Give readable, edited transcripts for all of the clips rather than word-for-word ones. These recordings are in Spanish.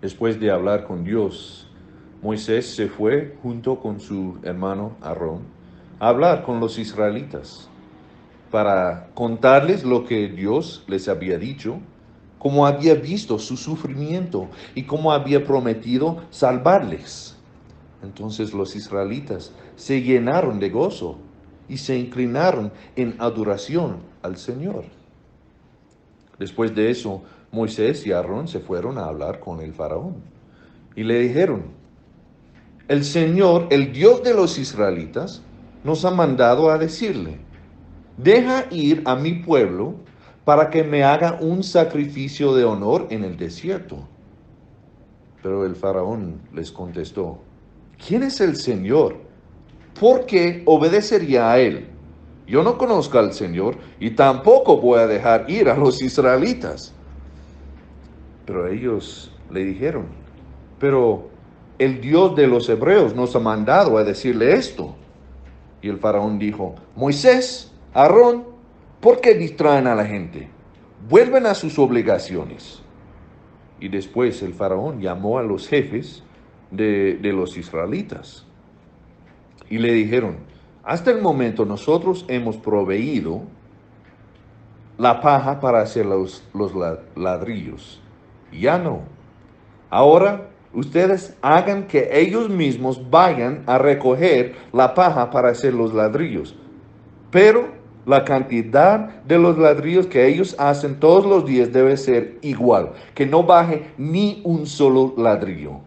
Después de hablar con Dios, Moisés se fue junto con su hermano Aarón a hablar con los israelitas para contarles lo que Dios les había dicho, cómo había visto su sufrimiento y cómo había prometido salvarles. Entonces los israelitas se llenaron de gozo y se inclinaron en adoración al Señor. Después de eso, Moisés y Aarón se fueron a hablar con el faraón y le dijeron: el Señor, el Dios de los israelitas, nos ha mandado a decirle: deja ir a mi pueblo para que me haga un sacrificio de honor en el desierto. Pero el faraón les contestó: ¿quién es el Señor? ¿Por qué obedecería a él? Yo no conozco al Señor y tampoco voy a dejar ir a los israelitas. Pero ellos le dijeron: pero el Dios de los hebreos nos ha mandado a decirle esto. Y el faraón dijo: Moisés, Aarón, ¿por qué distraen a la gente? Vuelven a sus obligaciones. Y después el faraón llamó a los jefes de los israelitas y le dijeron: hasta el momento nosotros hemos proveído la paja para hacer los ladrillos. Ya no. Ahora ustedes hagan que ellos mismos vayan a recoger la paja para hacer los ladrillos. Pero la cantidad de los ladrillos que ellos hacen todos los días debe ser igual, que no baje ni un solo ladrillo.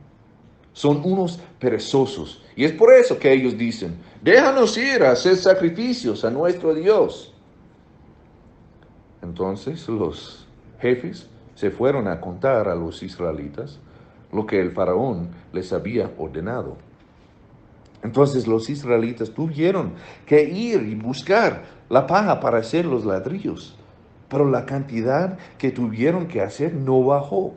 Son unos perezosos. Y es por eso que ellos dicen: déjanos ir a hacer sacrificios a nuestro Dios. Entonces los jefes se fueron a contar a los israelitas lo que el faraón les había ordenado. Entonces los israelitas tuvieron que ir y buscar la paja para hacer los ladrillos, pero la cantidad que tuvieron que hacer no bajó,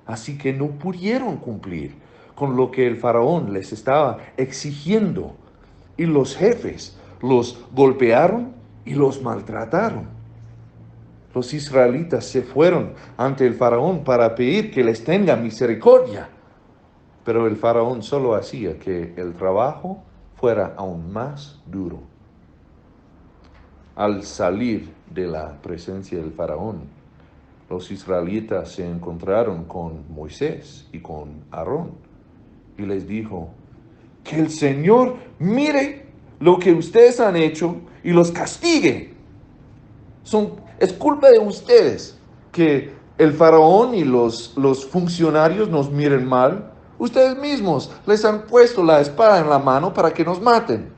así que no pudieron cumplir con lo que el faraón les estaba exigiendo, y los jefes los golpearon y los maltrataron. Los israelitas se fueron ante el faraón para pedir que les tenga misericordia. Pero el faraón solo hacía que el trabajo fuera aún más duro. Al salir de la presencia del faraón, los israelitas se encontraron con Moisés y con Aarón y les dijo: que el Señor mire lo que ustedes han hecho y los castigue. Es culpa de ustedes que el faraón y los funcionarios nos miren mal. Ustedes mismos les han puesto la espada en la mano para que nos maten.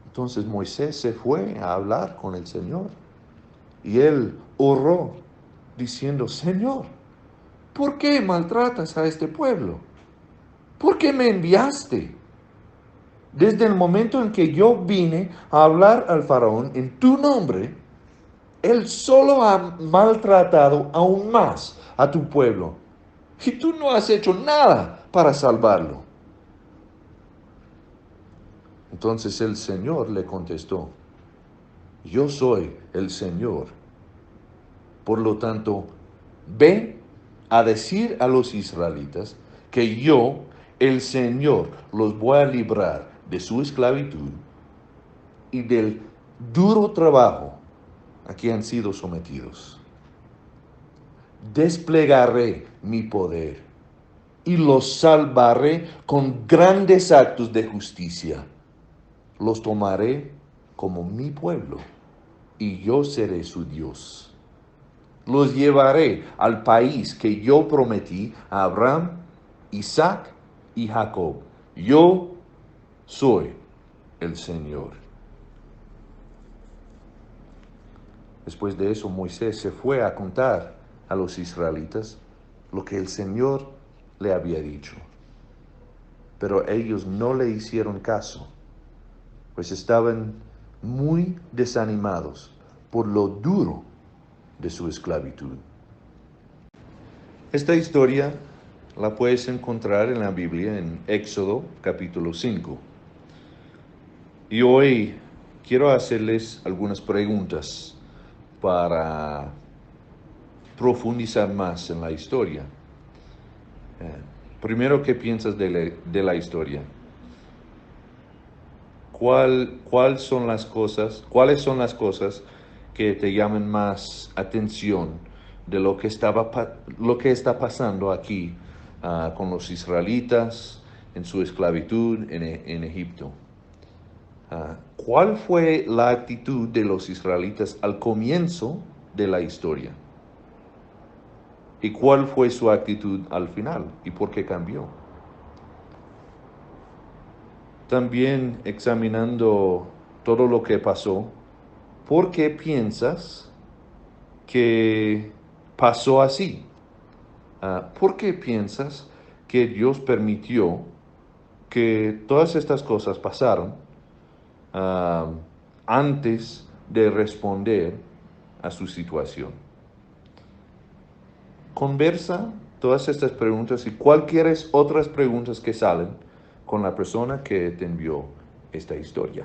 Entonces Moisés se fue a hablar con el Señor y él oró diciendo: Señor, ¿por qué maltratas a este pueblo? ¿Por qué me enviaste? Desde el momento en que yo vine a hablar al faraón en tu nombre, él solo ha maltratado aún más a tu pueblo. Y tú no has hecho nada para salvarlo. Entonces el Señor le contestó: yo soy el Señor. Por lo tanto, ve a decir a los israelitas que yo, el Señor, los voy a librar de su esclavitud y del duro trabajo a que han sido sometidos. Desplegaré mi poder y los salvaré con grandes actos de justicia. Los tomaré como mi pueblo y yo seré su Dios. Los llevaré al país que yo prometí a Abraham, Isaac y Jacob. Yo soy el Señor. Después de eso, Moisés se fue a contar a los israelitas lo que el Señor le había dicho. Pero ellos no le hicieron caso, pues estaban muy desanimados por lo duro de su esclavitud. Esta historia la puedes encontrar en la Biblia en Éxodo capítulo 5. Y hoy quiero hacerles algunas preguntas para profundizar más en la historia. Primero, ¿qué piensas de la historia? ¿Cuáles son las cosas que te llaman más atención de lo que lo que está pasando aquí con los israelitas en su esclavitud en Egipto? ¿Cuál fue la actitud de los israelitas al comienzo de la historia? ¿Y cuál fue su actitud al final? ¿Y por qué cambió? También examinando todo lo que pasó, ¿por qué piensas que pasó así? ¿Por qué piensas que Dios permitió que todas estas cosas pasaran ah, antes de responder a su situación? Conversa todas estas preguntas y cualquier otras preguntas que salen con la persona que te envió esta historia.